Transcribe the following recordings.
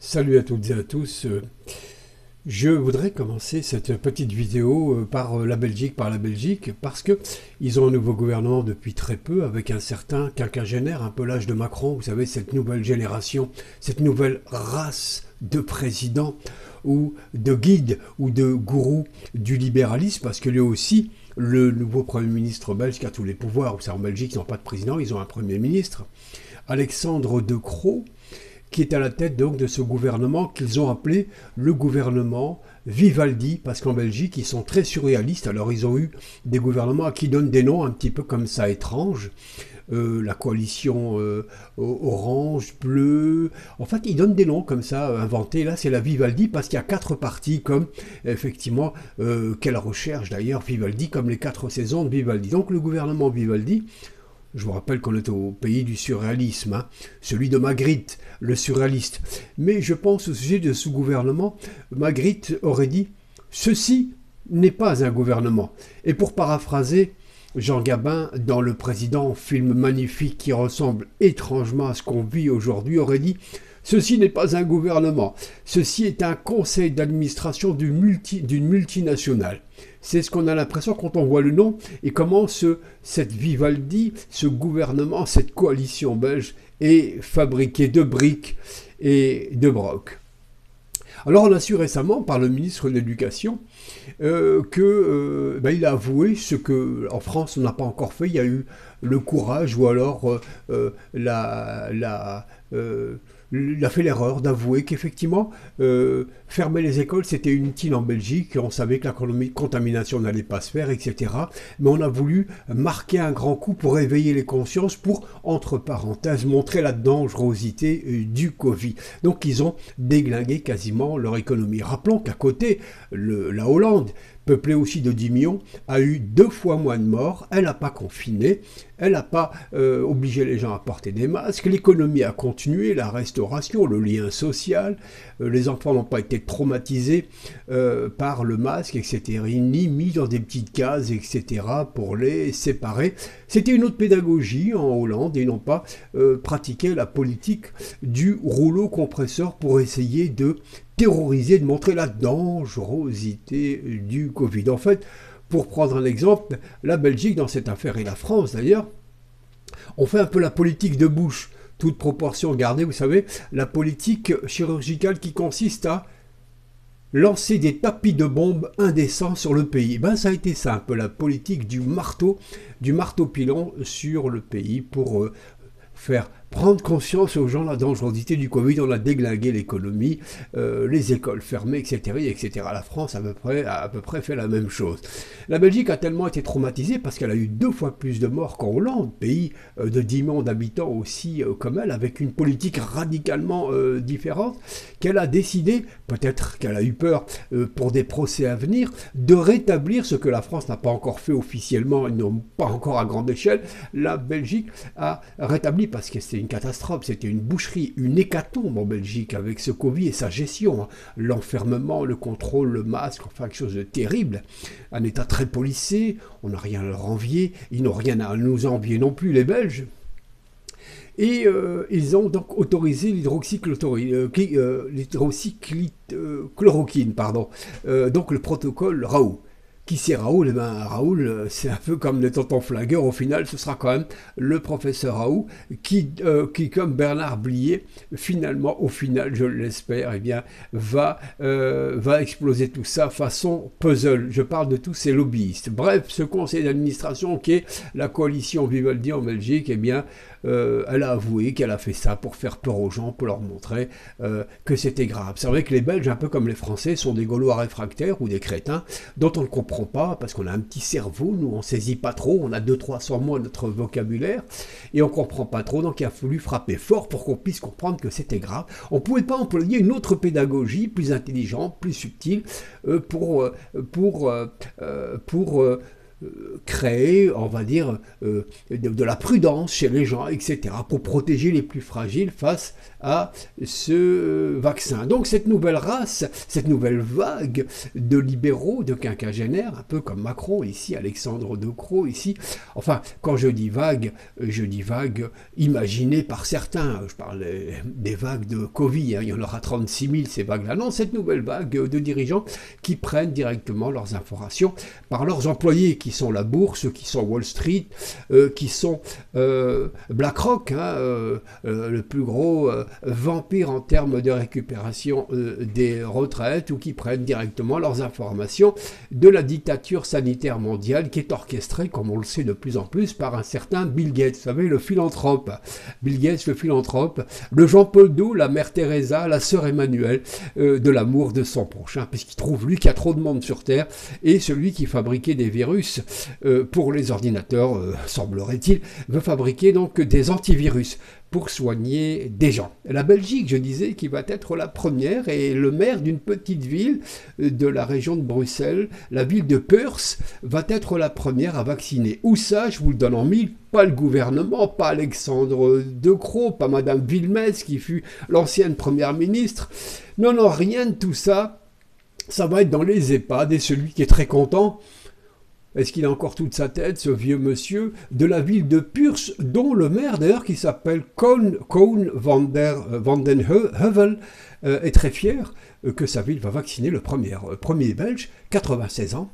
Salut à toutes et à tous. Je voudrais commencer cette petite vidéo par la Belgique, parce que ils ont un nouveau gouvernement depuis très peu, avec un certain quinquagénaire, un peu l'âge de Macron, vous savez, cette nouvelle génération, cette nouvelle race de présidents ou de guides ou de gourous du libéralisme, parce que lui aussi, le nouveau Premier ministre belge qui a tous les pouvoirs, vous savez, en Belgique, ils n'ont pas de président, ils ont un Premier ministre, Alexandre De Croo, qui est à la tête donc de ce gouvernement qu'ils ont appelé le gouvernement Vivaldi, parce qu'en Belgique, ils sont très surréalistes. Alors, ils ont eu des gouvernements qui donnent des noms un petit peu comme ça étranges. La coalition orange, bleu. En fait, ils donnent des noms comme ça inventés. Là, c'est la Vivaldi parce qu'il y a 4 partis comme, effectivement, qu'elle recherche d'ailleurs Vivaldi, comme les 4 saisons de Vivaldi. Donc, le gouvernement Vivaldi, je vous rappelle qu'on est au pays du surréalisme, hein, celui de Magritte, le surréaliste. Mais je pense au sujet de ce gouvernement, Magritte aurait dit « Ceci n'est pas un gouvernement ». Et pour paraphraser Jean Gabin, dans Le Président, film magnifique qui ressemble étrangement à ce qu'on vit aujourd'hui, aurait dit « Ceci n'est pas un gouvernement, ceci est un conseil d'administration d'une multinationale ». C'est ce qu'on a l'impression quand on voit le nom et comment cette Vivaldi, ce gouvernement, cette coalition belge est fabriquée de briques et de broc. Alors on a su récemment par le ministre de l'Éducation qu'il a avoué ce que en France on n'a pas encore fait. Il y a eu le courage ou alors il a fait l'erreur d'avouer qu'effectivement, fermer les écoles, c'était inutile en Belgique. On savait que la contamination n'allait pas se faire, etc. Mais on a voulu marquer un grand coup pour éveiller les consciences, pour, entre parenthèses, montrer la dangerosité du Covid. Donc, ils ont déglingué quasiment leur économie. Rappelons qu'à côté, la Hollande, peuplée aussi de 10 millions, a eu 2 fois moins de morts, elle n'a pas confiné, elle n'a pas obligé les gens à porter des masques, l'économie a continué, la restauration, le lien social, les enfants n'ont pas été traumatisés par le masque, etc., ni mis dans des petites cases, etc., pour les séparer. C'était une autre pédagogie en Hollande, et ils n'ont pas pratiqué la politique du rouleau compresseur pour essayer de terroriser, de montrer la dangerosité du Covid. En fait, pour prendre un exemple, la Belgique dans cette affaire et la France d'ailleurs, on fait un peu la politique de Bush, toute proportion gardée, vous savez, la politique chirurgicale qui consiste à lancer des tapis de bombes indécents sur le pays. Ben, ça a été ça, un peu la politique du marteau pilon sur le pays pour faire prendre conscience aux gens de la dangerosité du Covid. On a déglingué l'économie, les écoles fermées, etc., etc. La France a à peu près fait la même chose. La Belgique a tellement été traumatisée parce qu'elle a eu 2 fois plus de morts qu'en Hollande, pays de 10 millions d'habitants aussi comme elle, avec une politique radicalement différente, qu'elle a décidé, peut-être qu'elle a eu peur pour des procès à venir, de rétablir ce que la France n'a pas encore fait officiellement, non pas encore à grande échelle. La Belgique a rétabli, parce que c'est une catastrophe, c'était une boucherie, une hécatombe en Belgique avec ce Covid et sa gestion, hein. L'enfermement, le contrôle, le masque, enfin quelque chose de terrible, un état très policé, on n'a rien à leur envier, ils n'ont rien à nous envier non plus les Belges. Et ils ont donc autorisé l'hydroxychloroquine, donc le protocole Raoult. Qui c'est Raoult? Eh ben, Raoult, c'est un peu comme le tonton flingueur. Au final, ce sera quand même le professeur Raoult qui comme Bernard Blier, finalement, au final, je l'espère, eh bien, va exploser tout ça façon puzzle. Je parle de tous ces lobbyistes. Bref, ce conseil d'administration qui est la coalition Vivaldi en Belgique, eh bien, elle a avoué qu'elle a fait ça pour faire peur aux gens, pour leur montrer que c'était grave. C'est vrai que les Belges, un peu comme les Français, sont des Gaulois réfractaires ou des crétins dont on ne comprend pas parce qu'on a un petit cerveau, nous on saisit pas trop, on a 200-300 mots à notre vocabulaire et on comprend pas trop, donc il a fallu frapper fort pour qu'on puisse comprendre que c'était grave. On pouvait pas employer une autre pédagogie plus intelligente, plus subtile pour créer, on va dire, de la prudence chez les gens, etc., pour protéger les plus fragiles face à ce vaccin. Donc cette nouvelle race, cette nouvelle vague de libéraux, de quinquagénaires, un peu comme Macron ici, Alexandre De Croo ici, enfin, quand je dis vague imaginée par certains, je parle des vagues de Covid, hein, il y en aura 36 000 ces vagues-là, non, cette nouvelle vague de dirigeants qui prennent directement leurs informations par leurs employés, qui sont la bourse, qui sont Wall Street, qui sont BlackRock, hein, le plus gros vampire en termes de récupération des retraites, ou qui prennent directement leurs informations de la dictature sanitaire mondiale qui est orchestrée, comme on le sait de plus en plus, par un certain Bill Gates, vous savez, le philanthrope. Bill Gates, le philanthrope, le Jean-Paul II, la mère Teresa, la sœur Emmanuelle, de l'amour de son prochain, puisqu'il trouve, lui, qu'il y a trop de monde sur Terre, et celui qui fabriquait des virus pour les ordinateurs, semblerait-il, veut fabriquer donc des antivirus pour soigner des gens. La Belgique, je disais, qui va être la première, et le maire d'une petite ville de la région de Bruxelles, la ville de Perth, va être la première à vacciner. Où ça, je vous le donne en mille, pas le gouvernement, pas Alexandre De Croo, pas Madame Villemesse, qui fut l'ancienne première ministre. Non, non, rien de tout ça. Ça va être dans les EHPAD, et celui qui est très content, est-ce qu'il a encore toute sa tête, ce vieux monsieur, de la ville de Perth, dont le maire d'ailleurs, qui s'appelle Koen van den Heuvel, est très fier que sa ville va vacciner le premier Belge, 96 ans.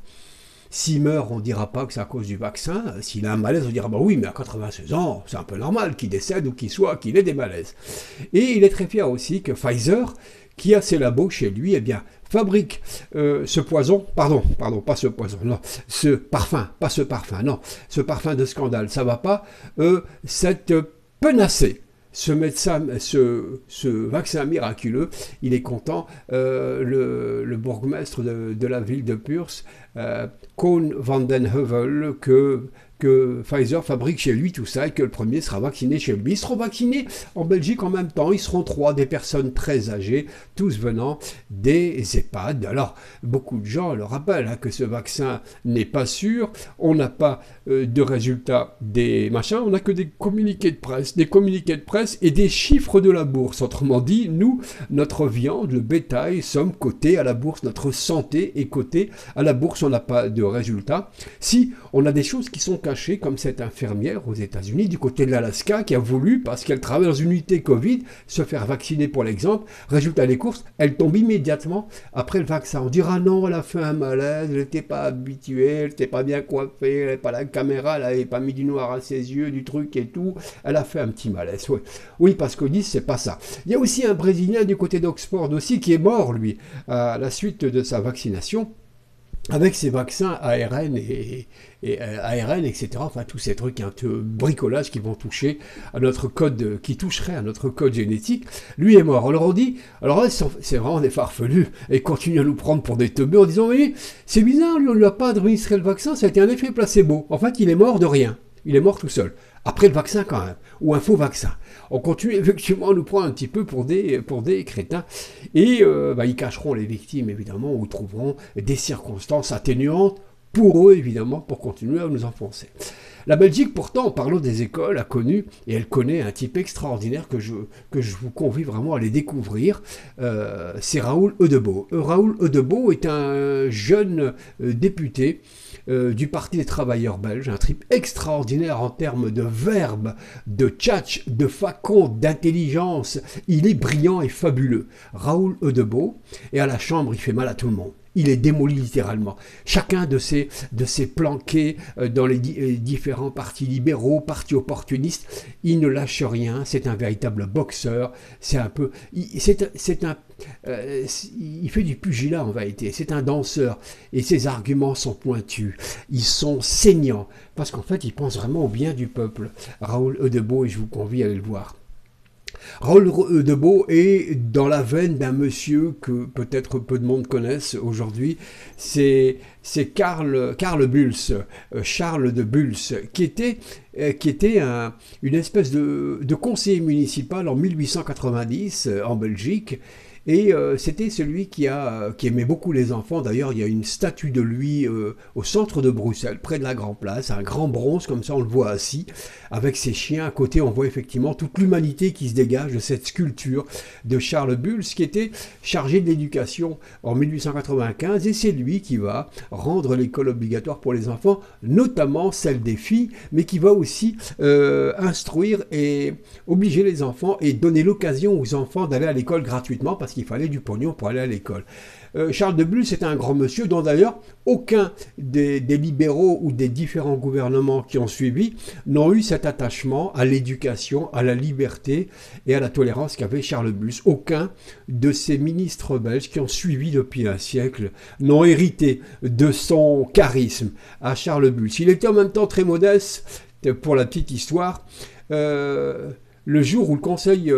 S'il meurt, on ne dira pas que c'est à cause du vaccin. S'il a un malaise, on dira bah oui, mais à 96 ans, c'est un peu normal qu'il décède ou qu'il ait des malaises. Et il est très fier aussi que Pfizer, qui a ses labos chez lui, eh bien, fabrique ce poison, pardon, pas ce poison, non, ce parfum de scandale, ça va pas, cette penacée. Ce médecin, ce vaccin miraculeux, il est content, le bourgmestre de la ville de Perth, Koen van den Heuvel, que Pfizer fabrique chez lui tout ça, et que le premier sera vacciné chez lui. Ils seront vaccinés en Belgique en même temps, ils seront 3, des personnes très âgées, tous venant des EHPAD. Alors, beaucoup de gens le rappellent, hein, que ce vaccin n'est pas sûr, on n'a pas de résultats des machins, on n'a que des communiqués de presse et des chiffres de la bourse. Autrement dit, nous, notre viande, le bétail, sommes cotés à la bourse, notre santé est cotée à la bourse, on n'a pas de résultats. Si on a des choses qui sont cachées, comme cette infirmière aux États-Unis, du côté de l'Alaska, qui a voulu, parce qu'elle travaille dans une unité Covid, se faire vacciner pour l'exemple. Résultat des courses, elle tombe immédiatement après le vaccin. On dira non, elle a fait un malaise, elle n'était pas habituée, elle n'était pas bien coiffée, elle n'avait pas la caméra, elle n'avait pas mis du noir à ses yeux, du truc et tout. Elle a fait un petit malaise. Oui, parce qu'on dit c'est pas ça. Il y a aussi un Brésilien du côté d'Oxford aussi qui est mort, lui, à la suite de sa vaccination, avec ces vaccins ARN et ARN, etc. Enfin, tous ces trucs un peu bricolage qui vont toucher à notre code, qui toucherait à notre code génétique. Lui est mort. Alors on dit, alors là, c'est vraiment des farfelus, et ils continuent à nous prendre pour des teubés en disant, oui, c'est bizarre, lui, on ne lui a pas administré le vaccin, ça a été un effet placebo. En fait, il est mort de rien. Il est mort tout seul. Après le vaccin quand même, ou un faux vaccin. On continue effectivement à nous prendre un petit peu pour des crétins. Et ils cacheront les victimes, évidemment, ou trouveront des circonstances atténuantes pour eux, évidemment, pour continuer à nous enfoncer. La Belgique, pourtant, en parlant des écoles, a connu, et elle connaît un type extraordinaire que je vous convie vraiment à aller découvrir, c'est Raoul Eudebo. Raoul Eudebo est un jeune député du Parti des travailleurs belges, un type extraordinaire en termes de verbe, de tchatch, de faconde, d'intelligence. Il est brillant et fabuleux. Raoul Eudebo, et à la Chambre, il fait mal à tout le monde. Il est démoli littéralement. Chacun de ces planqués dans les différents partis libéraux, partis opportunistes, il ne lâche rien. C'est un véritable boxeur. C'est un peu, il fait du pugilat en vérité. C'est un danseur et ses arguments sont pointus. Ils sont saignants parce qu'en fait, il pense vraiment au bien du peuple. Raoul Eudebo, et je vous convie à aller le voir. Raoul Eudebo est dans la veine d'un monsieur que peut-être peu de monde connaissent aujourd'hui, c'est Karl Bulls, Charles de Bulls, qui était une espèce de conseiller municipal en 1890 en Belgique, Et c'était celui qui aimait beaucoup les enfants. D'ailleurs, il y a une statue de lui au centre de Bruxelles, près de la Grand Place, un grand bronze, comme ça on le voit assis, avec ses chiens. À côté, on voit effectivement toute l'humanité qui se dégage de cette sculpture de Charles Bulls, qui était chargé de l'éducation en 1895, et c'est lui qui va rendre l'école obligatoire pour les enfants, notamment celle des filles, mais qui va aussi instruire et obliger les enfants et donner l'occasion aux enfants d'aller à l'école gratuitement, parce qu'il fallait du pognon pour aller à l'école. Charles de Bulls était un grand monsieur dont d'ailleurs aucun des libéraux ou des différents gouvernements qui ont suivi n'ont eu cet attachement à l'éducation, à la liberté et à la tolérance qu'avait Charles Bulls. Aucun de ces ministres belges qui ont suivi depuis un siècle n'ont hérité de son charisme à Charles Bulls. Il était en même temps très modeste, pour la petite histoire. Le jour où le conseil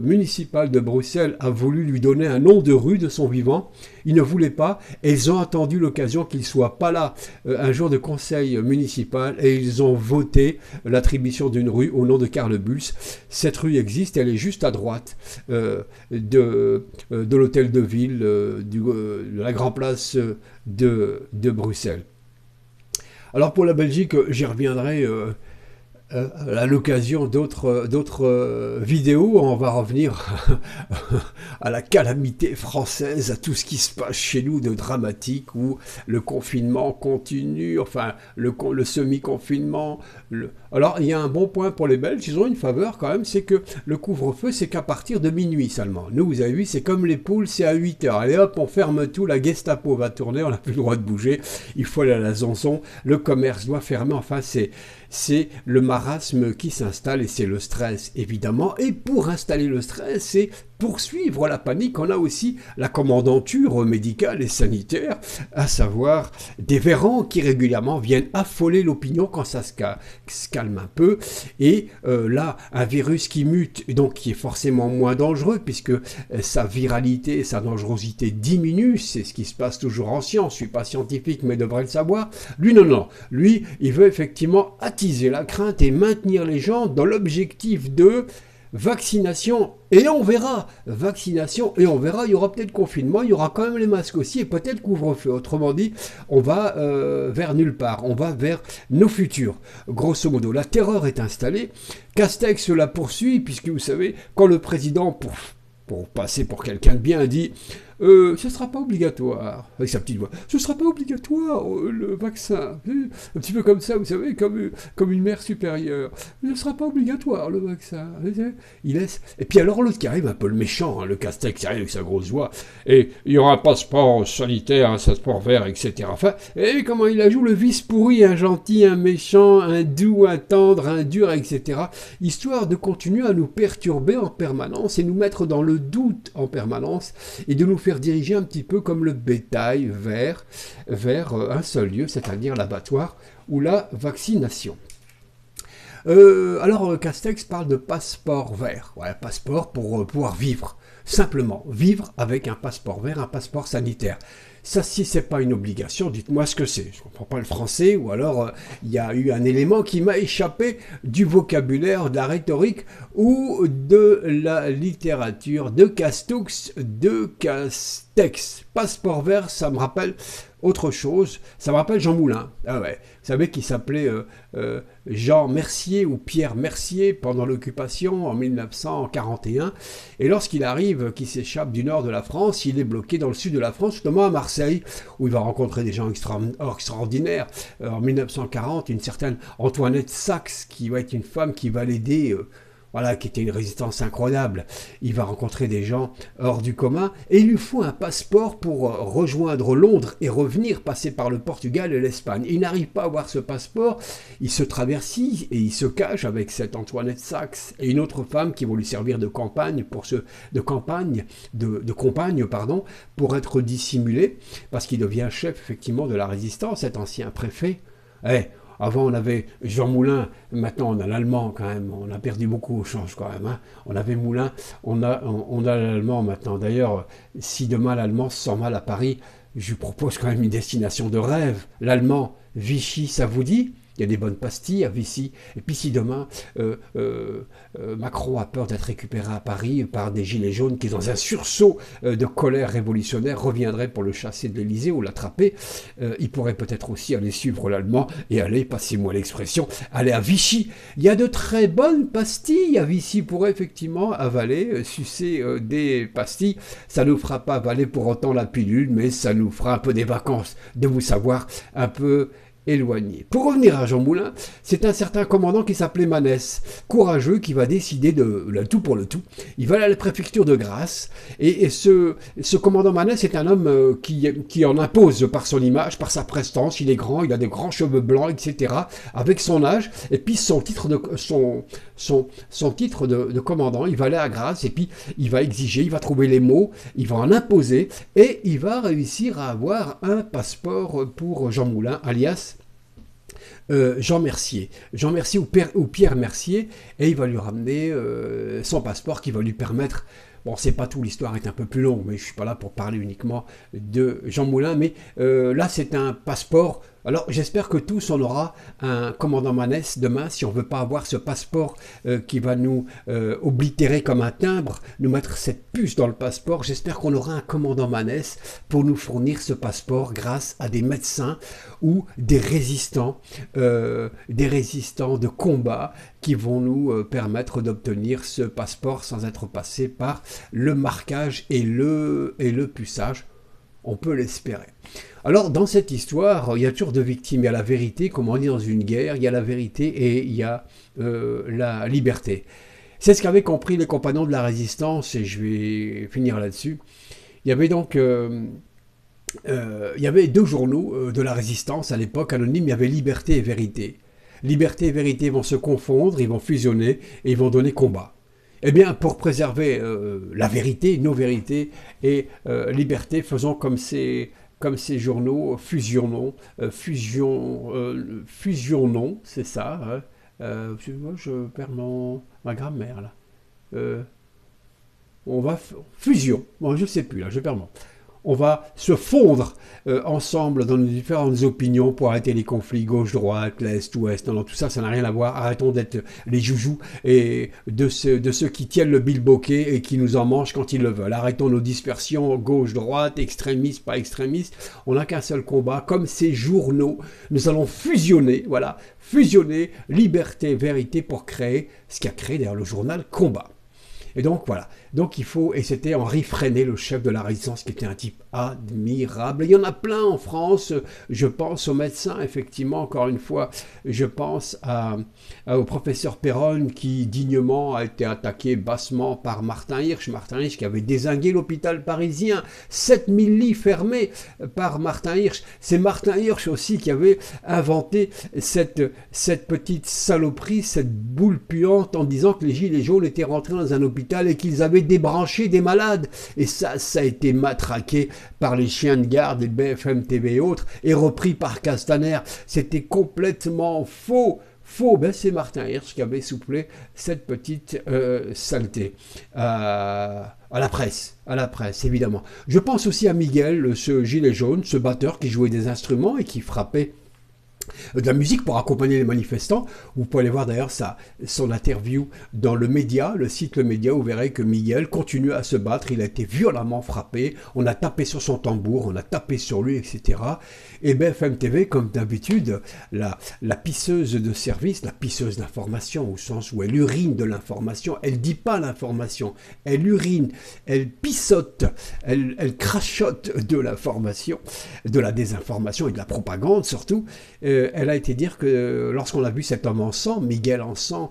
municipal de Bruxelles a voulu lui donner un nom de rue de son vivant, il ne voulait pas, et ils ont attendu l'occasion qu'il ne soit pas là un jour de conseil municipal, et ils ont voté l'attribution d'une rue au nom de Karl Bulls. Cette rue existe, elle est juste à droite de l'hôtel de ville, de la Grand Place de Bruxelles. Alors pour la Belgique, j'y reviendrai à l'occasion d'autres vidéos. On va revenir à la calamité française, à tout ce qui se passe chez nous de dramatique, où le confinement continue, enfin le semi-confinement. Alors il y a un bon point pour les Belges, ils ont une faveur quand même, c'est que le couvre-feu c'est qu'à partir de minuit seulement. Nous, vous avez vu, c'est comme les poules, c'est à 8 heures. Allez hop, on ferme tout, la Gestapo va tourner, on n'a plus le droit de bouger, il faut aller à la Zanzon, le commerce doit fermer, enfin c'est le marasme qui s'installe, et c'est le stress évidemment. Et pour installer le stress, c'est poursuivre la panique. On a aussi la commandanture médicale et sanitaire, à savoir des vérans qui régulièrement viennent affoler l'opinion quand ça se calme un peu. Et là, un virus qui mute, donc qui est forcément moins dangereux, puisque sa viralité, sa dangerosité diminue. C'est ce qui se passe toujours en science. Je ne suis pas scientifique, mais devrais le savoir. Lui, non. Lui, il veut effectivement attiser la crainte et maintenir les gens dans l'objectif de vaccination, et on verra, vaccination, et on verra, il y aura peut-être confinement, il y aura quand même les masques aussi, et peut-être couvre-feu. Autrement dit, on va vers nulle part, on va vers nos futurs. Grosso modo, la terreur est installée, Castex la poursuit, puisque vous savez, quand le président, pour passer pour quelqu'un de bien, dit ce ne sera pas obligatoire, avec sa petite voix, ce ne sera pas obligatoire le vaccin, un petit peu comme ça, vous savez, comme une mère supérieure, ce ne sera pas obligatoire le vaccin, il laisse, et puis alors l'autre qui arrive, un peu le méchant, hein, le Castex qui arrive avec sa grosse voix, et il y aura un passeport sanitaire, un passeport vert, etc. Enfin, et comment il a joué le vice pourri, un gentil, un méchant, un doux, un tendre, un dur, etc. Histoire de continuer à nous perturber en permanence et nous mettre dans le doute en permanence et de nous faire diriger un petit peu comme le bétail vers un seul lieu, c'est-à-dire l'abattoir ou la vaccination. Alors Castex parle de passeport vert, ouais, passeport pour pouvoir vivre, simplement vivre avec un passeport vert, un passeport sanitaire. Ça, si c'est pas une obligation, dites-moi ce que c'est. Je comprends pas le français, ou alors il y a eu un élément qui m'a échappé du vocabulaire, de la rhétorique ou de la littérature de Castex, Passeport vert, ça me rappelle autre chose, ça me rappelle Jean Moulin. Ah ouais, vous savez qu'il s'appelait Jean Mercier ou Pierre Mercier pendant l'occupation en 1941. Et lorsqu'il arrive, qu'il s'échappe du nord de la France, il est bloqué dans le sud de la France, notamment à Marseille, où il va rencontrer des gens extraordinaires. En 1940, une certaine Antoinette Saxe, qui va être une femme qui va l'aider, voilà, qui était une résistance incroyable. Il va rencontrer des gens hors du commun et il lui faut un passeport pour rejoindre Londres et revenir, passer par le Portugal et l'Espagne. Il n'arrive pas à avoir ce passeport, il se traversit et il se cache avec cette Antoinette Saxe et une autre femme qui vont lui servir de compagne pour être dissimulé, parce qu'il devient chef effectivement de la résistance, cet ancien préfet. Avant, on avait Jean Moulin, maintenant on a l'allemand quand même, on a perdu beaucoup au change quand même. Hein. On avait Moulin, on a l'allemand maintenant. D'ailleurs, si demain l'allemand se sent mal à Paris, je lui propose quand même une destination de rêve. L'allemand, Vichy, ça vous dit ? Il y a des bonnes pastilles à Vichy. Et puis si demain, Macron a peur d'être récupéré à Paris par des gilets jaunes qui, dans un sursaut de colère révolutionnaire, reviendraient pour le chasser de l'Élysée ou l'attraper, il pourrait peut-être aussi aller suivre l'Allemand et aller, passez-moi l'expression, aller à Vichy. Il y a de très bonnes pastilles à Vichy pour effectivement avaler, sucer des pastilles. Ça ne nous fera pas avaler pour autant la pilule, mais ça nous fera un peu des vacances de vous savoir un peu éloigné. Pour revenir à Jean Moulin, c'est un certain commandant qui s'appelait Manès, courageux, qui va décider de le tout pour le tout. Il va à la préfecture de Grasse, et ce commandant Manès est un homme qui en impose par son image, par sa prestance. Il est grand, il a des grands cheveux blancs, etc., avec son âge, et puis son titre de commandant. Il va aller à Grasse, et puis il va exiger, il va trouver les mots, il va en imposer, et il va réussir à avoir un passeport pour Jean Moulin, alias Jean Mercier. Jean Mercier ou Pierre Mercier, et il va lui ramener son passeport qui va lui permettre. Bon, c'est pas tout, l'histoire est un peu plus longue, mais je suis pas là pour parler uniquement de Jean Moulin, mais là c'est un passeport. Alors j'espère que tous on aura un commandant Manès demain, si on veut pas avoir ce passeport qui va nous oblitérer comme un timbre, nous mettre cette puce dans le passeport. J'espère qu'on aura un commandant Manès pour nous fournir ce passeport grâce à des médecins ou des résistants de combat qui vont nous permettre d'obtenir ce passeport sans être passé par le marquage et le puçage. On peut l'espérer. Alors, dans cette histoire, il y a toujours deux victimes. Il y a la vérité, comme on dit dans une guerre, il y a la vérité et il y a la liberté. C'est ce qu'avaient compris les compagnons de la résistance, et je vais finir là-dessus. Il y avait donc il y avait deux journaux de la résistance à l'époque, anonymes. Il y avait Liberté et Vérité. Liberté et Vérité vont se confondre, ils vont fusionner et ils vont donner combat. Eh bien, pour préserver la vérité, nos vérités et liberté, faisons comme ces journaux, fusionnons, c'est ça. Hein. Moi, je perds ma grammaire là. On va fusion. Bon, je sais plus là, je perds mon. On va se fondre ensemble dans nos différentes opinions pour arrêter les conflits gauche-droite, l'Est-Ouest. Non, tout ça, ça n'a rien à voir. Arrêtons d'être les joujoux et de ceux qui tiennent le bilboquet et qui nous en mangent quand ils le veulent. Arrêtons nos dispersions gauche-droite, extrémistes, pas extrémistes. On n'a qu'un seul combat. Comme ces journaux, nous allons fusionner, voilà, fusionner liberté, vérité pour créer ce qui a créé d'ailleurs le journal Combat. Et donc voilà, donc il faut, et c'était Henri Freinet, le chef de la résistance, qui était un type admirable. Il y en a plein en France, je pense aux médecins, effectivement, encore une fois, je pense au professeur Perron qui dignement a été attaqué bassement par Martin Hirsch qui avait dézingué l'hôpital parisien, 7000 lits fermés par Martin Hirsch. C'est Martin Hirsch aussi qui avait inventé cette petite saloperie, cette boule puante en disant que les gilets jaunes étaient rentrés dans un hôpital et qu'ils avaient débranché des malades. Et ça a été matraqué par les chiens de garde, les BFM TV et autres, et repris par Castaner. C'était complètement faux. Ben c'est Martin Hirsch qui avait soufflé cette petite saleté à la presse, évidemment. Je pense aussi à Miguel, ce gilet jaune, ce batteur qui jouait des instruments et qui frappait de la musique pour accompagner les manifestants. Vous pouvez aller voir d'ailleurs son interview dans le Média, le site Le Média, vous verrez que Miguel continue à se battre, il a été violemment frappé, on a tapé sur son tambour, on a tapé sur lui, etc. Et BFM TV, comme d'habitude, la pisseuse de service, la pisseuse d'information, au sens où elle urine de l'information, elle dit pas l'information, elle urine, elle pissote, elle crachote de l'information, de la désinformation et de la propagande surtout. Elle a été dire que lorsqu'on a vu cet homme en sang, Miguel en sang,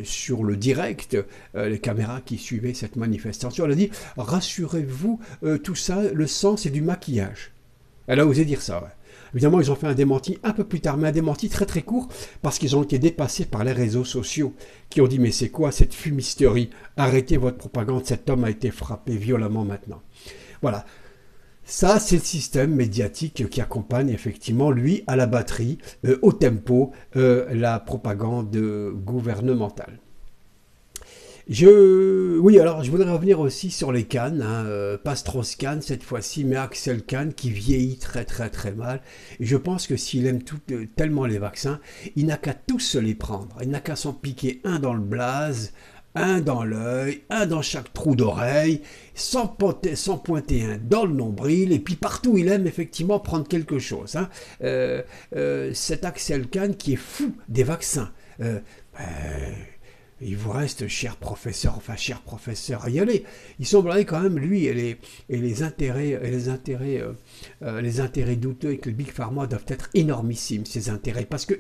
sur le direct, les caméras qui suivaient cette manifestation, elle a dit « Rassurez-vous, tout ça, le sang, c'est du maquillage ». Elle a osé dire ça, ouais. Évidemment, ils ont fait un démenti un peu plus tard, mais un démenti très très court, parce qu'ils ont été dépassés par les réseaux sociaux, qui ont dit « Mais c'est quoi cette fumisterie? Arrêtez votre propagande, cet homme a été frappé violemment maintenant. » Voilà. Ça, c'est le système médiatique qui accompagne effectivement, lui, à la batterie, au tempo, la propagande gouvernementale. Oui, alors je voudrais revenir aussi sur les Kahn, hein, pas Strauss-Kahn cette fois-ci, mais Axel Kahn qui vieillit très très très mal. Et je pense que s'il aime tellement les vaccins, il n'a qu'à tous se les prendre. Il n'a qu'à s'en piquer un dans le blaze, un dans l'œil, un dans chaque trou d'oreille, sans pointer un dans le nombril, et puis partout il aime effectivement prendre quelque chose, hein. Cet Axel Kahn qui est fou des vaccins. Ben, il vous reste, cher professeur, à y aller. Il semblerait quand même, lui, les intérêts douteux avec le Big Pharma doivent être énormissimes, ces intérêts, parce que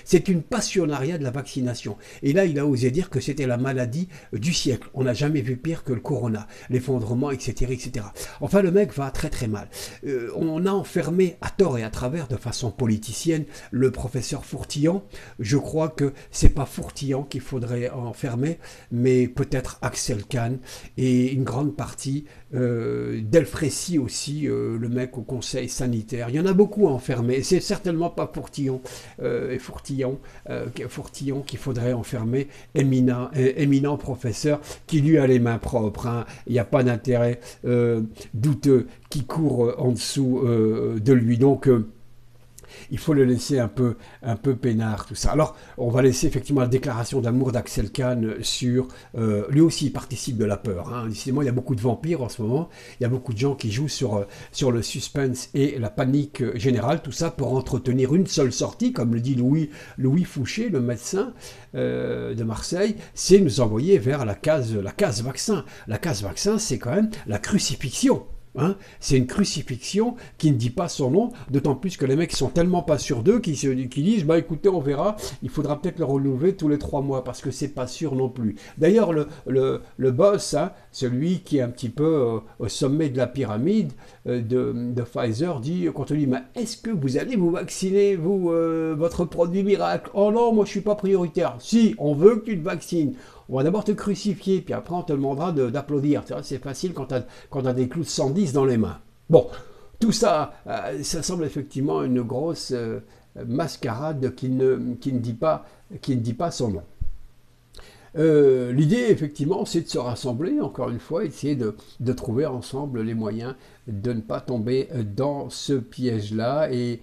c'est une passionnariat de la vaccination. Et là, il a osé dire que c'était la maladie du siècle. On n'a jamais vu pire que le corona, l'effondrement, etc., etc. Enfin, le mec va très très mal. On a enfermé à tort et à travers, de façon politicienne, le professeur Fourtillon. Je crois que c'est pas Fourtillon qu'il faudrait enfermer, mais peut-être Axel Kahn et une grande partie Delfrécy aussi, le mec au conseil sanitaire. Il y en a beaucoup à enfermer. C'est certainement pas Fourtillon qu'il faudrait enfermer, éminent professeur qui lui a les mains propres, hein. Il n'y a pas d'intérêt douteux qui court en dessous de lui. Donc il faut le laisser un peu peinard, tout ça. Alors, on va laisser effectivement la déclaration d'amour d'Axel Kahn sur... lui aussi, il participe de la peur, hein. Décidément, il y a beaucoup de vampires en ce moment. Il y a beaucoup de gens qui jouent sur le suspense et la panique générale. Tout ça pour entretenir une seule sortie, comme le dit Louis Fouché, le médecin de Marseille, c'est nous envoyer vers la case vaccin. La case vaccin, c'est quand même la crucifixion. Hein, c'est une crucifixion qui ne dit pas son nom, d'autant plus que les mecs sont tellement pas sûrs d'eux qui disent bah écoutez, on verra, il faudra peut-être le renouveler tous les 3 mois parce que c'est pas sûr non plus. D'ailleurs, le boss, hein, celui qui est un petit peu au sommet de la pyramide de Pfizer, dit quand on lui dit mais est-ce que vous allez vous vacciner, vous, votre produit miracle? Oh non, moi je suis pas prioritaire. Si, on veut que tu te vaccines. On va d'abord te crucifier, puis après on te demandera d'applaudir. C'est facile quand tu as des clous de 110 dans les mains. Bon, tout ça, ça semble effectivement une grosse mascarade qui ne dit pas son nom. L'idée, effectivement, c'est de se rassembler, encore une fois, essayer de trouver ensemble les moyens de ne pas tomber dans ce piège-là et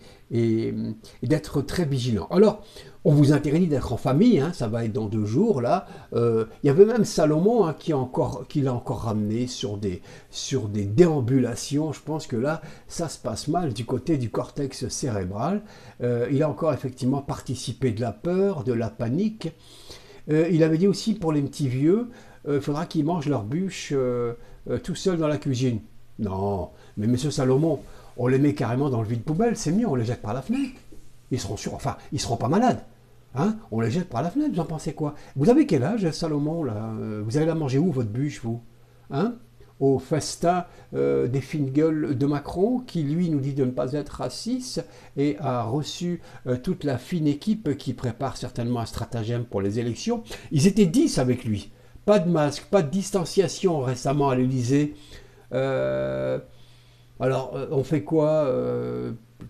d'être très vigilant. Alors, on vous interdit d'être en famille, hein, ça va être dans 2 jours, là. Il y avait même Salomon, hein, qui l'a encore ramené sur des déambulations. Je pense que là, ça se passe mal du côté du cortex cérébral. Il a encore effectivement participé de la peur, de la panique. Il avait dit aussi pour les petits vieux, il faudra qu'ils mangent leur bûche tout seuls dans la cuisine. Non, mais monsieur Salomon, on les met carrément dans le vide-poubelle, c'est mieux, on les jette par la fenêtre. Ils seront pas malades. Hein, on les jette par la fenêtre, vous en pensez quoi? Vous avez quel âge, Salomon, là? Vous allez la manger où, votre bûche, vous? Hein? Au festin des fines gueules de Macron, qui lui nous dit de ne pas être raciste et a reçu toute la fine équipe qui prépare certainement un stratagème pour les élections. Ils étaient 10 avec lui. Pas de masque, pas de distanciation récemment à l'Élysée. Alors, on fait quoi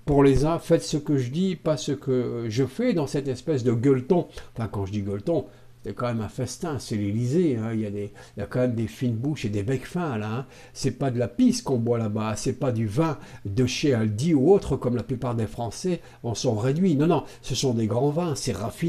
pour les uns? Faites ce que je dis, pas ce que je fais dans cette espèce de gueuleton. Enfin, quand je dis gueuleton, c'est quand même un festin, c'est l'Élysée, hein. Il y a quand même des fines bouches et des becs fins là, hein. C'est pas de la pisse qu'on boit là-bas, c'est pas du vin de chez Aldi ou autre comme la plupart des Français en sont réduits. Non, non, ce sont des grands vins, c'est raffiné.